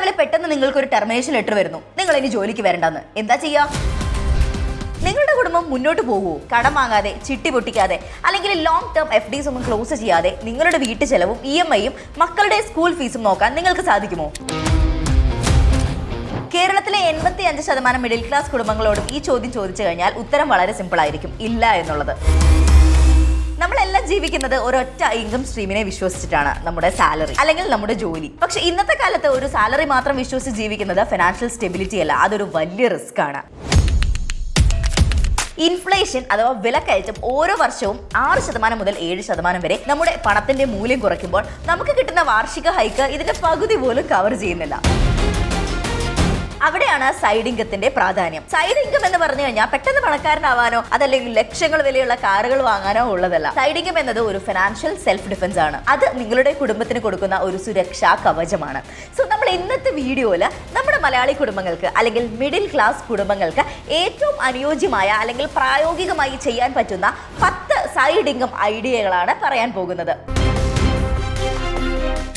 രാവിലെ പെട്ടെന്ന് നിങ്ങൾക്ക് ഒരു ടെർമിനേഷൻ ലെറ്റർ വരുന്നു, നിങ്ങൾ ഇനി ജോലിക്ക് വരണ്ടെന്ന്. എന്താ ചെയ്യാ? നിങ്ങളുടെ കുടുംബം മുന്നോട്ട് പോകുമോ? കടം വാങ്ങാതെ, ചിട്ടി പൊട്ടിക്കാതെ, അല്ലെങ്കിൽ ലോങ് ടേം FDs ഒന്നും ക്ലോസ് ചെയ്യാതെ നിങ്ങളുടെ വീട്ടു ചെലവും EMIയും മക്കളുടെ സ്കൂൾ ഫീസും നോക്കാൻ നിങ്ങൾക്ക് സാധിക്കുമോ? കേരളത്തിലെ 85% മിഡിൽ ക്ലാസ് കുടുംബങ്ങളോടും ഈ ചോദ്യം ചോദിച്ചു കഴിഞ്ഞാൽ ഉത്തരം വളരെ സിമ്പിൾ ആയിരിക്കും, ഇല്ല എന്നുള്ളത്. നമ്മളെല്ലാം ജീവിക്കുന്നത് ഒരൊറ്റ ഇൻകം സ്ട്രീമിനെ വിശ്വസിച്ചിട്ടാണ്, നമ്മുടെ സാലറി അല്ലെങ്കിൽ നമ്മുടെ ജോലി. പക്ഷെ ഇന്നത്തെ കാലത്ത് ഒരു സാലറി മാത്രം വിശ്വസിച്ച് ജീവിക്കുന്നത് ഫിനാൻഷ്യൽ സ്റ്റെബിലിറ്റി അല്ല, അതൊരു വലിയ റിസ്ക് ആണ്. ഇൻഫ്ലേഷൻ അഥവാ വിലക്കയറ്റം ഓരോ വർഷവും 6% മുതൽ 7% വരെ നമ്മുടെ പണത്തിന്റെ മൂല്യം കുറയ്ക്കുമ്പോൾ നമുക്ക് കിട്ടുന്ന വാർഷിക ഹൈക്ക് ഇതിന്റെ പകുതി പോലും കവർ ചെയ്യുന്നില്ല. അവിടെയാണ് സൈഡ് ഇൻകത്തിന്റെ പ്രാധാന്യം. സൈഡ് ഇൻകം എന്ന് പറഞ്ഞു കഴിഞ്ഞാൽ പെട്ടെന്ന് പണക്കാരനാവാനോ അതല്ലെങ്കിൽ ലക്ഷങ്ങൾ വിലയുള്ള കാറുകൾ വാങ്ങാനോ ഉള്ളതല്ല. സൈഡ് ഇൻകം എന്നത് ഒരു ഫിനാൻഷ്യൽ സെൽഫ് ഡിഫൻസ് ആണ്. അത് നിങ്ങളുടെ കുടുംബത്തിന് കൊടുക്കുന്ന ഒരു സുരക്ഷാ കവചമാണ്. സോ നമ്മൾ ഇന്നത്തെ വീഡിയോയിൽ നമ്മുടെ മലയാളി കുടുംബങ്ങൾക്ക് അല്ലെങ്കിൽ മിഡിൽ ക്ലാസ് കുടുംബങ്ങൾക്ക് ഏറ്റവും അനുയോജ്യമായ അല്ലെങ്കിൽ പ്രായോഗികമായി ചെയ്യാൻ പറ്റുന്ന 10 സൈഡ് ഇൻകം ഐഡിയകളാണ് പറയാൻ പോകുന്നത്.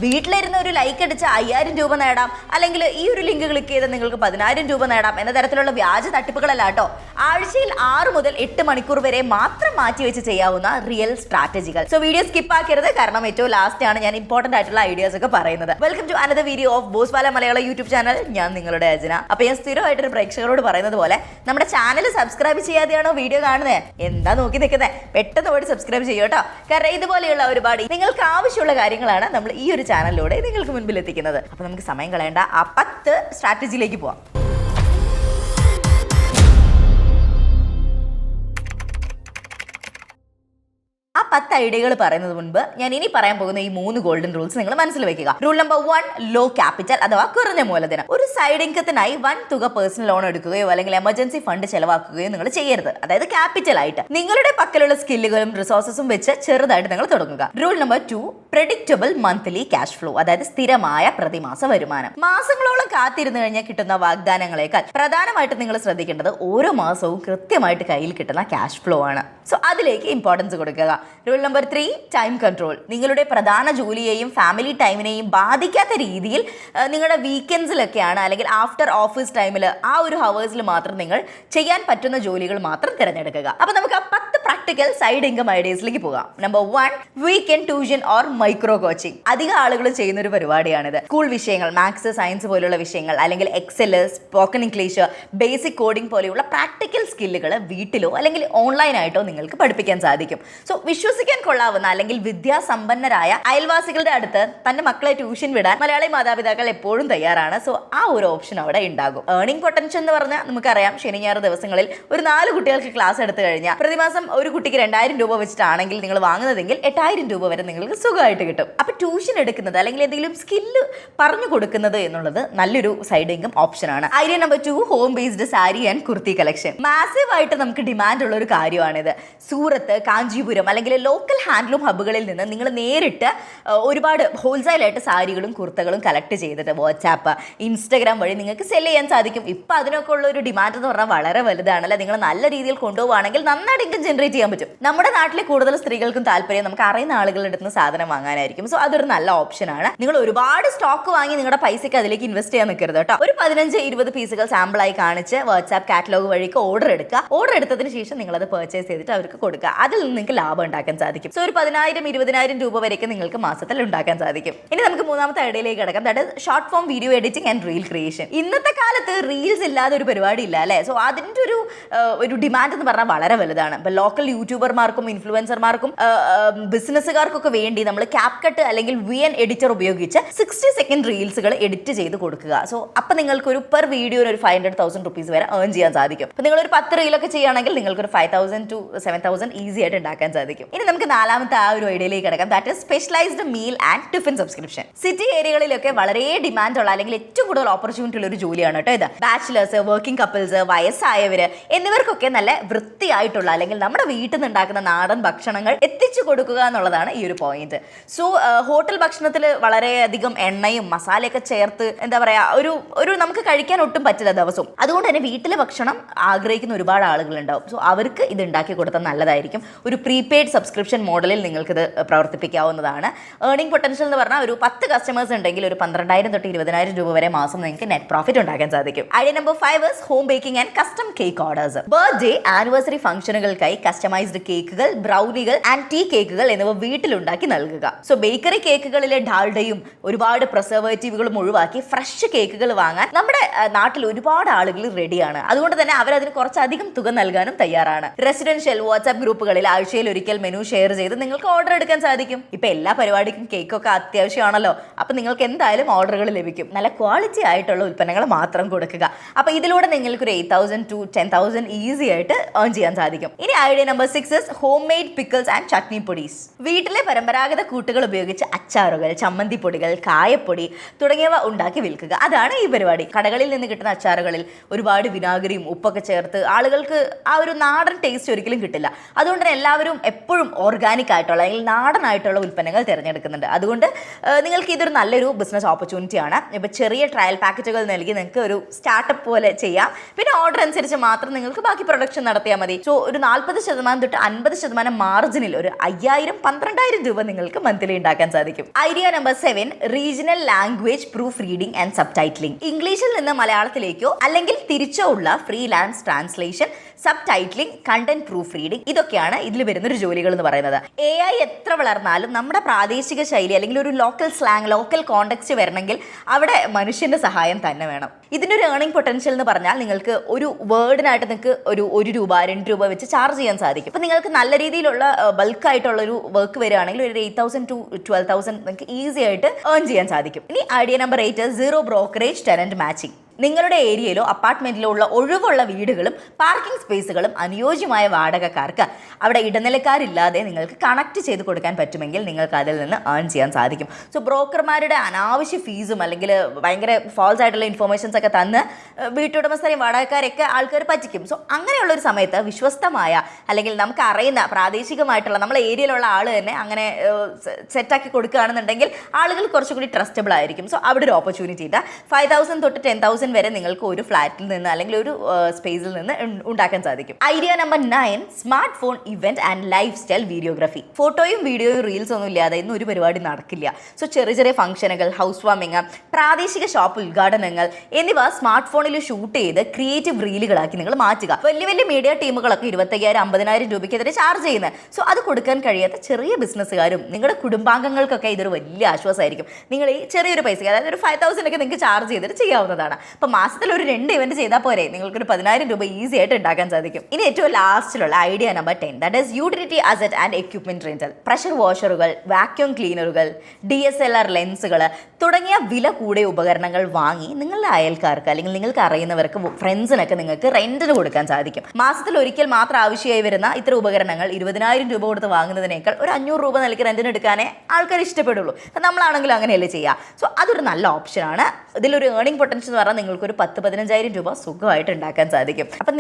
വീട്ടിലിരുന്ന് ഒരു ലൈക്ക് അടിച്ച് 5000 രൂപ നേടാം, അല്ലെങ്കിൽ ഈ ഒരു ലിങ്ക് ക്ലിക്ക് ചെയ്ത് നിങ്ങൾക്ക് 10000 രൂപ നേടാം എന്ന തരത്തിലുള്ള വ്യാജ തട്ടിപ്പുകളല്ല കേട്ടോ. ആഴ്ചയിൽ 6 മുതൽ 8 മണിക്കൂർ വരെ മാത്രം മാറ്റിവെച്ച് ചെയ്യാവുന്ന റിയൽ സ്ട്രാറ്റജികൾ. സോ വീഡിയോ സ്കിപ്പ് ആക്കരുത്, കാരണം ഏറ്റവും ലാസ്റ്റ് ആണ് ഞാൻ ഇമ്പോർട്ടന്റ് ആയിട്ടുള്ള ഐഡിയാസ് ഒക്കെ പറയുന്നത്. Welcome to another video of Bosswala Malayalam YouTube channel. ഞാൻ നിങ്ങളുടെ അജന. അപ്പൊ ഞാൻ സ്ഥിരമായിട്ടൊരു പ്രേക്ഷകരോട് പറയുന്നത് പോലെ നമ്മുടെ ചാനൽ സബ്സ്ക്രൈബ് ചെയ്യാതെയാണോ വീഡിയോ കാണുന്നത്? എന്താ നോക്കി നിൽക്കുന്നത്? പെട്ടെന്ന് പോയി സബ്സ്ക്രൈബ് ചെയ്യും കേട്ടോ. കാരണം ഇതുപോലെയുള്ള ഒരുപാട് നിങ്ങൾക്ക് ആവശ്യമുള്ള കാര്യങ്ങളാണ് നമ്മൾ ഈ ഒരു ചാനലിലൂടെ നിങ്ങൾക്ക് മുൻപിൽ എത്തിക്കുന്നത്. അപ്പൊ നമുക്ക് സമയം കളയേണ്ട, ആ 10 സ്ട്രാറ്റജിയിലേക്ക് പോവാം. ആ 10 ഐഡിയകൾ പറയുന്നത് മുൻപ് ഞാൻ ഇനി പറയാൻ പോകുന്ന ഈ 3 ഗോൾഡൻ റൂൾസ് നിങ്ങൾ മനസ്സിൽ വെക്കുക. റൂൾ നമ്പർ 1, ലോ ക്യാപിറ്റൽ അഥവാ കുറഞ്ഞ മൂലധനം. ഒരു സൈഡ് ഇൻകത്തിനായി വൻ തുക പേഴ്സണൽ ലോൺ എടുക്കുകയോ അല്ലെങ്കിൽ എമർജൻസി ഫണ്ട് ചെലവാക്കുകയോ നിങ്ങൾ ചെയ്യരുത്. അതായത് ക്യാപിറ്റൽ ആയിട്ട് നിങ്ങളുടെ പക്കലുള്ള സ്കില്ലുകളും റിസോഴ്സസും വെച്ച് ചെറുതായിട്ട് നിങ്ങൾ തുടങ്ങുക. Rule number 2, predictable monthly cash flow, അതായത് സ്ഥിരമായ പ്രതിമാസ വരുമാനം. മാസങ്ങളോളം കാത്തിരുന്നു കഴിഞ്ഞാൽ കിട്ടുന്ന വാഗ്ദാനങ്ങളെക്കാൾ പ്രധാനമായിട്ട് നിങ്ങൾ ശ്രദ്ധിക്കേണ്ടത് ഓരോ മാസവും കൃത്യമായിട്ട് കയ്യിൽ കിട്ടുന്ന ക്യാഷ് ഫ്ലോ ആണ്. സോ അതിലേക്ക് ഇമ്പോർട്ടൻസ് കൊടുക്കുക. Rule number 3, time control. നിങ്ങളുടെ പ്രധാന ജോലിയെയും ഫാമിലി ടൈമിനെയും ബാധിക്കാത്ത രീതിയിൽ നിങ്ങളുടെ വീക്കെൻഡ്സിലൊക്കെയാണ് അല്ലെങ്കിൽ ആഫ്റ്റർ ഓഫീസ് ടൈമിൽ ആ ഒരു ഹവേഴ്സിൽ മാത്രം നിങ്ങൾ ചെയ്യാൻ പറ്റുന്ന ജോലികൾ മാത്രം തിരഞ്ഞെടുക്കുക. അപ്പൊ നമുക്ക് ആ 10 പ്രാക്ടിക്കൽ സൈഡ് ഇൻകം ഐഡിയസിലേക്ക് പോകാം. Number 1, weekend tuition or micro coaching. അധികം ആളുകൾ ചെയ്യുന്ന ഒരു പരിപാടിയാണിത്. സ്കൂൾ വിഷയങ്ങൾ, മാത്സ്, സയൻസ് പോലുള്ള വിഷയങ്ങൾ, അല്ലെങ്കിൽ Excel, spoken English, basic coding പോലെയുള്ള പ്രാക്ടിക്കൽ സ്കില്ലുകൾ വീട്ടിലോ അല്ലെങ്കിൽ ഓൺലൈനായിട്ടോ നിങ്ങൾക്ക് പഠിപ്പിക്കാൻ സാധിക്കും. സോ വിശ്വസിക്കാൻ കൊള്ളാവുന്ന അല്ലെങ്കിൽ വിദ്യാസമ്പന്നരായ അയൽവാസികളുടെ അടുത്ത് തന്റെ മക്കളെ ട്യൂഷൻ വിടാൻ മലയാളി മാതാപിതാക്കൾ എപ്പോഴും തയ്യാറാണ്. സോ ആ ഒരു ഓപ്ഷൻ അവിടെ ഉണ്ടാകും. ഏർണിംഗ് പൊട്ടൻഷ്യൽ എന്ന് പറഞ്ഞാൽ നമുക്കറിയാം, ശനി ഞായർ ദിവസങ്ങളിൽ ഒരു 4 കുട്ടികൾക്ക് ക്ലാസ് എടുത്തു കഴിഞ്ഞാൽ പ്രതിമാസം ഒരു കുട്ടിക്ക് 2000 രൂപ വെച്ചിട്ടാണെങ്കിൽ നിങ്ങൾ വാങ്ങുന്നതെങ്കിൽ 8000 രൂപ വരെ നിങ്ങൾക്ക് സുഖമായിട്ട് കിട്ടും. അപ്പൊ ട്യൂഷൻ എടുക്കുന്നത് അല്ലെങ്കിൽ എന്തെങ്കിലും സ്കില്ല് പറഞ്ഞു കൊടുക്കുന്നത് എന്നുള്ളത് നല്ലൊരു സൈഡ് ഇൻകം ഓപ്ഷനാണ്. Idea number 2, home based sari and kurti collection. Massive ആയിട്ട് നമുക്ക് ഡിമാൻഡ് ഉള്ള ഒരു കാര്യമാണിത്. സൂറത്ത്, കാഞ്ചീപുരം അല്ലെങ്കിൽ ലോക്കൽ ഹാൻഡ്ലൂം ഹബ്ബുകളിൽ നിന്ന് നിങ്ങൾ നേരിട്ട് ഒരുപാട് ഹോൾസെയിലായിട്ട് സാരികളും കുർത്തകളും കളക്ട് ചെയ്തിട്ട് വാട്സാപ്പ്, ഇൻസ്റ്റാഗ്രാം വഴി നിങ്ങൾക്ക് സെല് ചെയ്യാൻ സാധിക്കും. ഇപ്പം അതിനൊക്കെ ഉള്ള ഒരു ഡിമാൻഡ് എന്ന് പറഞ്ഞാൽ വളരെ വലുതാണല്ലേ. നിങ്ങൾ നല്ല രീതിയിൽ കൊണ്ടുപോകുകയാണെങ്കിൽ നന്നായിട്ട് ഇൻകം ജനറേറ്റ് ചെയ്യാൻ പറ്റും. നമ്മുടെ നാട്ടിലെ കൂടുതൽ സ്ത്രീകൾക്കും താല്പര്യം നമുക്ക് അറിയുന്ന ആളുകളുടെ അടുത്ത് സാധനം വാങ്ങാനായിരിക്കും. സോ അതൊരു നല്ല ഓപ്ഷനാണ്. നിങ്ങൾ ഒരുപാട് സ്റ്റോക്ക് വാങ്ങി നിങ്ങളുടെ പൈസയ്ക്ക് അതിലേക്ക് ഇൻവെസ്റ്റ് ചെയ്യാൻ നിൽക്കരുത് കേട്ടോ. ഒരു 15-20 പീസുകൾ സാമ്പിളായി കാണിച്ച് വാട്സാപ്പ് കാറ്റലോഗ് വഴിക്ക് ഓർഡർ എടുക്കുക. ഓർഡർ എടുത്തതിന് ശേഷം നിങ്ങളത് പർച്ചേസ് ചെയ്തിട്ട് അവർക്ക് കൊടുക്കുക. അതിൽ നിന്ന് നിങ്ങൾക്ക് ലാഭം ഉണ്ടാക്കാൻ സാധിക്കും. സോ ഒരു 10,000-20,000 രൂപ വരെയൊക്കെ നിങ്ങൾക്ക് മാസത്തിൽ ഉണ്ടാക്കാൻ സാധിക്കും. ഇനി നമുക്ക് മൂന്നാമത്തെ ഐഡിയയിലേക്ക് കിടക്കാം. That is short form video editing and reel creation. ഇന്നത്തെ കാലത്ത് റീൽസ് ഇല്ലാതെ ഒരു പരിപാടി ഇല്ല അല്ലേ. സോ അതിൻ്റെ ഒരു ഡിമാൻഡ് എന്ന് പറഞ്ഞാൽ വളരെ വലുതാണ്. ഇപ്പൊ ലോക്കൽ യൂട്യൂബർമാർക്കും ഇൻഫ്ലുവൻസർമാർക്കും ബിസിനസ്സുകാർക്കൊക്കെ വേണ്ടി നമ്മൾ CapCut അല്ലെങ്കിൽ VN എഡിറ്റർ ഉപയോഗിച്ച് 60 സെക്കൻഡ് റീൽസുകൾ എഡിറ്റ് ചെയ്ത് കൊടുക്കുക. സോ അപ്പൊ നിങ്ങൾക്ക് ഒരു പെർ വീഡിയോ ഒരു 500,000 റുപ്പീസ് വരെ ഏൺ ചെയ്യാൻ സാധിക്കും. അപ്പൊ നിങ്ങൾ ഒരു 10 റീലൊക്കെ ചെയ്യുകയാണെങ്കിൽ നിങ്ങൾക്ക് ഒരു 5,000 to 7,000 ഈസി ആയിട്ട് ഉണ്ടാക്കാൻ സാധിക്കും. ഇനി നമുക്ക് നാലാമത്തെ ആ ഒരു ഐഡിയയിലേക്ക് കിടക്കാം. That is specialized meal and tiffin subscription. City ഏരിയകളിലൊക്കെ വളരെ ഡിമാൻഡ് ഉള്ള അല്ലെങ്കിൽ ഏറ്റവും കൂടുതൽ ഓപ്പർച്യൂണിറ്റി ഉള്ള ഒരു ജോലിയാണ് കേട്ടോ ഇത്. ബാച്ചിലേഴ്സ്, വർക്കിംഗ് കപ്പിൾസ്, വയസ്സായവര് എന്നിവർക്കൊക്കെ നല്ല വൃത്തിയായിട്ടുള്ള അല്ലെങ്കിൽ നമ്മുടെ വീട്ടിൽ നിന്ന് ഉണ്ടാക്കുന്ന നാടൻ ഭക്ഷണങ്ങൾ എത്തിച്ചു കൊടുക്കുക എന്നുള്ളതാണ് ഈ ഒരു പോയിന്റ്. സോ ഹോട്ടൽ ഭക്ഷണത്തിൽ വളരെയധികം എണ്ണയും മസാലയൊക്കെ ചേർത്ത് എന്താ പറയാ ഒരു നമുക്ക് കഴിക്കാൻ ഒട്ടും പറ്റില്ല ദിവസവും. അതുകൊണ്ട് തന്നെ വീട്ടിലെ ഭക്ഷണം ആഗ്രഹിക്കുന്ന ഒരുപാട് ആളുകളുണ്ടാവും. സോ അവർക്ക് ഇത് ഉണ്ടാക്കി കൊടുത്താൽ നല്ലതായിരിക്കും. ഒരു പ്രീപെയ്ഡ് സബ്സ്ക്രിപ്ഷൻ മോഡലിൽ നിങ്ങൾക്കിത് പ്രവർത്തിപ്പിക്കാവുന്നതാണ്. ഏർണിംഗ് പൊട്ടൻഷ്യൽ എന്ന് പറഞ്ഞാൽ ഒരു 10 കസ്റ്റമേഴ്സ് ഉണ്ടെങ്കിൽ ഒരു 12,000 തൊട്ട് 20,000 രൂപ വരെ മാസം നിങ്ങൾക്ക് നെറ്റ് പ്രോഫിറ്റ് ഉണ്ടാക്കാൻ സാധിക്കും. Idea number 5 is home baking and custom cake orders. Birthday anniversary ഫംഗ്ഷനുകൾക്കായി കസ്റ്റമൈസ്ഡ് കേക്കുകൾ, ബ്രൗണികൾ ആൻഡ് ടീ കേക്കുകൾ എന്നിവ വീട്ടിലുണ്ടാക്കി നൽകുക. സോ ബേക്കറി കേക്കുകളിലെ ഡാൽഡയും ഒരുപാട് പ്രിസർവേറ്റീവുകളും ഒഴിവാക്കി ഫ്രഷ് കേക്കുകൾ വാങ്ങാൻ നമ്മുടെ നാട്ടിൽ ഒരുപാട് ആളുകൾ റെഡിയാണ്. അതുകൊണ്ട് തന്നെ അവരതിന് കുറച്ചധികം തുക നൽകാനും തയ്യാറാണ്. റെസിഡൻഷ്യൽ വാട്സ്ആപ്പ് ഗ്രൂപ്പുകളിൽ ആഴ്ചയിൽ ഒരിക്കൽ മെനു ഷെയർ ചെയ്ത് നിങ്ങൾക്ക് ഓർഡർ എടുക്കാൻ സാധിക്കും. ഇപ്പൊ എല്ലാ പരിപാടിക്കും കേക്കൊക്കെ അത്യാവശ്യമാണല്ലോ. അപ്പൊ നിങ്ങൾക്ക് എന്തായാലും ഓർഡറുകൾ ലഭിക്കും. നല്ല ക്വാളിറ്റി ആയിട്ടുള്ള ഉൽപ്പന്നങ്ങൾ മാത്രം കൊടുക്കുക. അപ്പൊ ഇതിലൂടെ നിങ്ങൾക്ക് ഒരു 8,000 to 10,000 ഈസി ആയിട്ട് ഏൺ ചെയ്യാൻ സാധിക്കും. ഇനി idea number 6 is home made pickles and chutney പൊടീസ്. വീട്ടിലെ പരമ്പരാഗത കൂട്ടുകൾ ഉപയോഗിച്ച് അച്ചാറുകൾ, ചമ്മന്തി പൊടികൾ, കായപ്പൊടി തുടങ്ങിയവ ഉണ്ടാക്കി വിൽക്കുക. അതാണ് ഈ പരിപാടി. കടകളിൽ നിന്ന് കിട്ടുന്ന അച്ചാറുകളിൽ ഒരുപാട് വിനാഗിരിയും ഉപ്പൊക്കെ ചേർത്ത് ആളുകൾക്ക് ആ ഒരു നാടൻ ടേസ്റ്റ് ഒരിക്കലും കിട്ടില്ല. അതുകൊണ്ട് തന്നെ എല്ലാവരും എപ്പോഴും ഓർഗാനിക് ആയിട്ടുള്ള അല്ലെങ്കിൽ നാടനായിട്ടുള്ള ഉൽപ്പന്നങ്ങൾ തിരഞ്ഞെടുക്കുന്നുണ്ട്. അതുകൊണ്ട് നിങ്ങൾക്ക് ഇതൊരു നല്ലൊരു ബിസിനസ് ഓപ്പർച്യൂണിറ്റിയാണ്. ഇപ്പോൾ ചെറിയ ട്രയൽ പാക്കറ്റുകൾ നൽകി നിങ്ങൾക്ക് ഒരു സ്റ്റാർട്ടപ്പ് പോലെ ചെയ്യാം. പിന്നെ ഓർഡർ അനുസരിച്ച് മാത്രം നിങ്ങൾക്ക് ബാക്കി പ്രൊഡക്ഷൻ നടത്തിയാൽ മതി. സോ ഒരു 40% തൊട്ട് 50% മാർജിനിൽ ഒരു 5,000-12,000 രൂപ നിങ്ങൾക്ക് മന്ത്ലി ഉണ്ടാക്കാൻ സാധിക്കും. Idea number 7 regional language proof reading and sub titling. ഇംഗ്ലീഷിൽ നിന്ന് മലയാളത്തിലേക്കോ അല്ലെങ്കിൽ തിരിച്ചോ ഉള്ള freelance translation, sub titling, content proof reading ഇതൊക്കെയാണ് ഇതിൽ വരുന്നൊരു ജോലികൾ എന്ന് പറയുന്നത്. AI എത്ര വളർന്നാലും നമ്മുടെ പ്രാദേശിക ശൈലി അല്ലെങ്കിൽ ഒരു ലോക്കൽ സ്ലാങ്, ലോക്കൽ കോണ്ടെക്സ്റ്റ് വരണമെങ്കിൽ അവിടെ മനുഷ്യന്റെ സഹായം തന്നെ വേണം. ഇതിൻ്റെ ഒരു ഏർണിംഗ് പൊട്ടൻഷ്യൽ എന്ന് പറഞ്ഞാൽ നിങ്ങൾക്ക് ഒരു വേർഡിനായിട്ട് നിങ്ങൾക്ക് ഒരു 1 രൂപ 2 രൂപ വെച്ച് ചാർജ് ചെയ്യാൻ സാധിക്കും. ഇപ്പം നിങ്ങൾക്ക് നല്ല രീതിയിലുള്ള ബൾക്കായിട്ടുള്ള ഒരു വർക്ക് വരികയാണെങ്കിൽ ഒരു 8,000 to 12,000 നിങ്ങൾക്ക് ഈസി ആയിട്ട് ഏൺ ചെയ്യാൻ സാധിക്കും. ഇനി idea number 8 zero brokerage tenant matching. നിങ്ങളുടെ ഏരിയയിലോ അപ്പാർട്ട്മെന്റിലോ ഉള്ള ഒഴിവുള്ള വീടുകളും പാർക്കിംഗ് സ്പേസുകളും അനുയോജ്യമായ വാടകക്കാർക്ക് അവിടെ ഇടനിലക്കാരില്ലാതെ നിങ്ങൾക്ക് കണക്ട് ചെയ്ത് കൊടുക്കാൻ പറ്റുമെങ്കിൽ നിങ്ങൾക്ക് അതിൽ നിന്ന് ഏൺ ചെയ്യാൻ സാധിക്കും. സോ ബ്രോക്കർമാരുടെ അനാവശ്യ ഫീസും അല്ലെങ്കിൽ ഭയങ്കര ഫാൾസ് ആയിട്ടുള്ള ഇൻഫർമേഷൻസ് ഒക്കെ തന്ന് വീട്ടുടമസ്ഥരെയും വാടകക്കാരെയൊക്കെ ആൾക്കാർ പറ്റിക്കും. സോ അങ്ങനെയുള്ള ഒരു സമയത്ത് വിശ്വസ്തമായ അല്ലെങ്കിൽ നമുക്ക് അറിയുന്ന പ്രാദേശികമായിട്ടുള്ള നമ്മളെ ഏരിയയിലുള്ള ആൾ തന്നെ അങ്ങനെ സെറ്റാക്കി കൊടുക്കുകയാണെന്നുണ്ടെങ്കിൽ ആളുകൾ കുറച്ചുകൂടി ട്രസ്റ്റബിൾ ആയിരിക്കും. സോ അവിടെ ഒരു ഓപ്പർച്യൂണിറ്റി ഉണ്ട്. 5,000 തൊട്ട് 10,000 വരെ നിങ്ങൾക്ക് ഒരു ഫ്ലാറ്റിൽ നിന്ന് അല്ലെങ്കിൽ ഒരു സ്പേസിൽ നിന്ന് ഉണ്ടാക്കാൻ സാധിക്കും. Idea number 9 smart phone event and life style videography. ഫോട്ടോയും വീഡിയോയും റീൽസ് ഒന്നും ഇല്ലാതെ ഇന്ന് ഒരു പരിപാടി നടക്കില്ല. സോ ചെറിയ ചെറിയ ഫംഗ്ഷനുകൾ, ഹൗസ് വാമിങ്, പ്രാദേശിക ഷോപ്പ് ഉദ്ഘാടനങ്ങൾ എന്നിവ സ്മാർട്ട് ഫോണിൽ ഷൂട്ട് ചെയ്ത് ക്രിയേറ്റീവ് റീലുകളാക്കി നിങ്ങൾ മാറ്റുക. വലിയ വലിയ മീഡിയ ടീമുകളൊക്കെ 25,000-50,000 രൂപയ്ക്കെതിരെ ചാർജ് ചെയ്യുന്നത്. സോ അത് കൊടുക്കാൻ കഴിയാത്ത ചെറിയ ബിസിനസ്സുകാരും നിങ്ങളുടെ കുടുംബാംഗങ്ങൾക്കൊക്കെ ഇതൊരു വലിയ ആശ്വാസമായിരിക്കും. നിങ്ങൾ ഈ ചെറിയൊരു പൈസ, അതായത് ഒരു 5,000 ഒക്കെ നിങ്ങൾക്ക് ചാർജ് ചെയ്തിട്ട് ചെയ്യാവുന്നതാണ്. അപ്പോൾ മാസത്തിൽ ഒരു 2 ഇവന്റ് ചെയ്താൽ പോരെ നിങ്ങൾക്കൊരു 10,000 രൂപ ഈസി ആയിട്ട് ഉണ്ടാക്കാൻ സാധിക്കും. ഇനി ഏറ്റവും ലാസ്റ്റിലുള്ള idea number 10 that is utility asset and equipment rental. Pressure വാഷറുകൾ, വാക്യൂം ക്ലീനറുകൾ, DSLR ലെൻസുകൾ തുടങ്ങിയ വില കൂടിയ ഉപകരണങ്ങൾ വാങ്ങി നിങ്ങളുടെ അയൽക്കാർക്ക് അല്ലെങ്കിൽ നിങ്ങൾക്ക് അറിയുന്നവർക്ക്, ഫ്രണ്ട്സിനൊക്കെ നിങ്ങൾക്ക് റെന്റിന് കൊടുക്കാൻ സാധിക്കും. മാസത്തിൽ ഒരിക്കൽ മാത്രം ആവശ്യമായി വരുന്ന ഇത്തരം ഉപകരണങ്ങൾ 20,000 രൂപ കൊടുത്ത് വാങ്ങുന്നതിനേക്കാൾ ഒരു 500 രൂപ നൽകി റെന്റിന് എടുക്കാനേ ആൾക്കാർ ഇഷ്ടപ്പെടുള്ളൂ. നമ്മളാണെങ്കിലും അങ്ങനെയല്ലേ ചെയ്യുക. സോ അതൊരു നല്ല ഓപ്ഷനാണ്. ഇതിലൊരു ഏർണിംഗ് പൊട്ടൻഷ്യൽ എന്ന് പറഞ്ഞാൽ നിങ്ങൾക്കൊരു 10,000-15,000 രൂപ സുഖമായിട്ട് ഉണ്ടാക്കാൻ സാധിക്കും. അപ്പം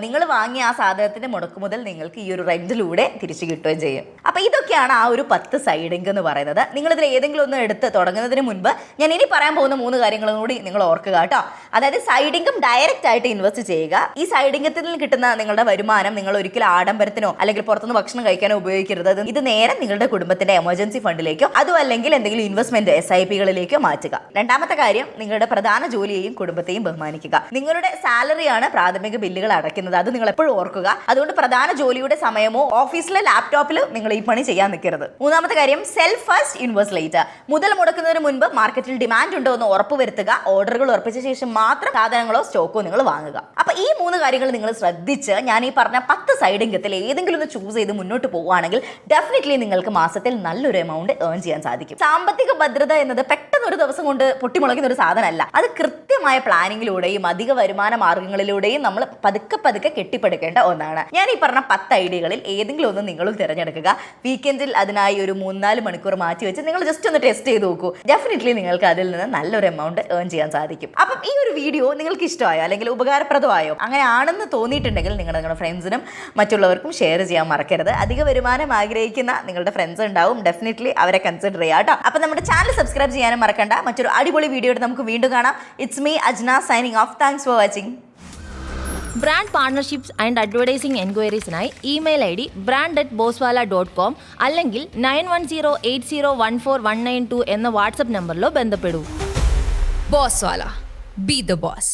നിങ്ങൾ വാങ്ങിയ ആ സാധനത്തിൻ്റെ മുടക്ക് മുതൽ നിങ്ങൾക്ക് ഈ ഒരു റെന്റിലൂടെ തിരിച്ചു കിട്ടുകയും ചെയ്യും. അപ്പം ഇതൊക്കെയാണ് ആ ഒരു 10 സൈഡ് ഇൻകം എന്ന് പറയുന്നത്. നിങ്ങളിതിൽ ഏതെങ്കിലും ഒന്ന് എടുത്ത് തുടങ്ങുന്നതിന് മുൻപ് ഞാൻ ഇനി പറയാൻ പോകുന്ന 3 കാര്യങ്ങളും കൂടി നിങ്ങൾ ഓർക്കുക കേട്ടോ. അതായത് സൈഡ് ഇൻകം ഡയറക്റ്റ് ആയിട്ട് ഇൻവെസ്റ്റ് ചെയ്യുക. ഈ സൈഡ് ഇൻകത്തിൽ നിന്ന് കിട്ടുന്ന നിങ്ങളുടെ വരുമാനം നിങ്ങൾ ഒരിക്കലും ആഡംബരത്തിനോ അല്ലെങ്കിൽ പുറത്തുനിന്ന് ഭക്ഷണം കഴിക്കാനോ ഉപയോഗിക്കരുത്. ഇത് നേരെ നിങ്ങളുടെ കുടുംബത്തിന്റെ എമർജൻസി ഫണ്ടിലേക്കോ അതോ അല്ലെങ്കിൽ എന്തെങ്കിലും ഇൻവെസ്റ്റ്മെന്റ് SIP-കളിലേക്കോ മാറ്റുക. രണ്ടാമത്തെ കാര്യം, നിങ്ങളുടെ പ്രധാന ജോലിയെയും കുടുംബത്തെയും ബഹുമാനിക്കുക. നിങ്ങളുടെ സാലറിയാണ് പ്രാഥമിക ബില്ലുകൾ അടയ്ക്കുന്നത്. അത് നിങ്ങൾ എപ്പോഴും ഓർക്കുക. അതുകൊണ്ട് പ്രധാന ജോലിയുടെ സമയമോ ഓഫീസിലെ ലാപ്ടോപ്പിൽ നിങ്ങൾ ഈ പണി ചെയ്യാൻ നിൽക്കരുത്. മൂന്നാമത്തെ കാര്യം, സെൽഫ് ഫസ്റ്റ് ഇൻവെസ്റ്റ് ലേറ്റർ. മുതൽ മുടക്കുന്നതിന് മുൻപ് മാർക്കറ്റിൽ ഡിമാൻഡ് ഉണ്ടോ എന്ന് ഉറപ്പുവരുത്തുക. ഓർഡറുകൾ ഉറപ്പിച്ച ശേഷം മാത്രം സാധനങ്ങളോ സ്റ്റോക്കോ നിങ്ങൾ വാങ്ങുക. അപ്പൊ ഈ 3 കാര്യങ്ങൾ നിങ്ങൾ ശ്രദ്ധിച്ച് ഞാൻ ഈ പറഞ്ഞ 10 സൈഡ് ഇൻകത്തിൽ ഏതെങ്കിലും ഒന്ന് ചൂസ് ചെയ്ത് മുന്നോട്ട് പോവുകയാണെങ്കിൽ ഡെഫിനറ്റ്ലി നിങ്ങൾക്ക് മാസത്തിൽ നല്ലൊരു എമൗണ്ട് ഏൺ ചെയ്യാൻ സാധിക്കും. സാമ്പത്തിക ഭദ്രത എന്നത് പെട്ടെന്ന് ഒരു ദിവസം കൊണ്ട് പൊട്ടിമുളയ്ക്കുന്ന ഒരു സാധനമല്ല. അത് കൃത്യമായ പ്ലാനിങ്ങിലൂടെയും അധിക വരുമാന മാർഗങ്ങളിലൂടെയും നമ്മൾ പതുക്കെ കെട്ടിപ്പടുക്കേണ്ട ഒന്നാണ്. ഞാൻ ഈ പറഞ്ഞ 10 ഐഡിയകളിൽ ഏതെങ്കിലും ഒന്ന് നിങ്ങളും തിരഞ്ഞെടുക്കുക. വീക്കെൻഡിൽ അതിനായി ഒരു 3-4 മണിക്കൂർ മാറ്റി വെച്ച് നിങ്ങൾ ജസ്റ്റ് ഒന്ന് ടെസ്റ്റ് ചെയ്ത് നോക്കൂ. ഡെഫിനറ്റ്ലി നിങ്ങൾക്ക് അതിൽ നിന്ന് നല്ലൊരു എമൗണ്ട് ഏൺ ചെയ്യാൻ സാധിക്കും. അപ്പം ഈ ഒരു വീഡിയോ നിങ്ങൾക്ക് ഇഷ്ടമായോ അല്ലെങ്കിൽ ഉപകാരപ്രദമായോ? അങ്ങനെ ആണെന്ന് തോന്നിയിട്ടുണ്ടെങ്കിൽ നിങ്ങളുടെ ഫ്രണ്ട്സിനും മറ്റുള്ളവർക്കും ഷെയർ ചെയ്യാൻ മറക്കരുത്. അധിക വരുമാനം ആഗ്രഹിക്കുന്ന നിങ്ങളുടെ ഫ്രണ്ട്സ് ഉണ്ടാവും, ഡെഫിനറ്റ്ലി അവരെ കൺസിഡർ ചെയ്യാം കേട്ടോ. അപ്പം നമ്മുടെ ചാനൽ സബ്സ്ക്രൈബ് ചെയ്യാനും മറക്കണ്ട. മറ്റൊരു അടിപൊളി വീഡിയോ നമുക്ക് വീണ്ടും കാണാം. It's me Ajna signing off. Thanks for watching. Brand partnerships and advertising എൻക്വയറീസിനായി ഇമെയിൽ ID brand@boswala.com അല്ലെങ്കിൽ 9108014192 എന്ന വാട്സ്ആപ്പ് നമ്പറിലോ ബന്ധപ്പെടൂ. Bosswala. Be the boss.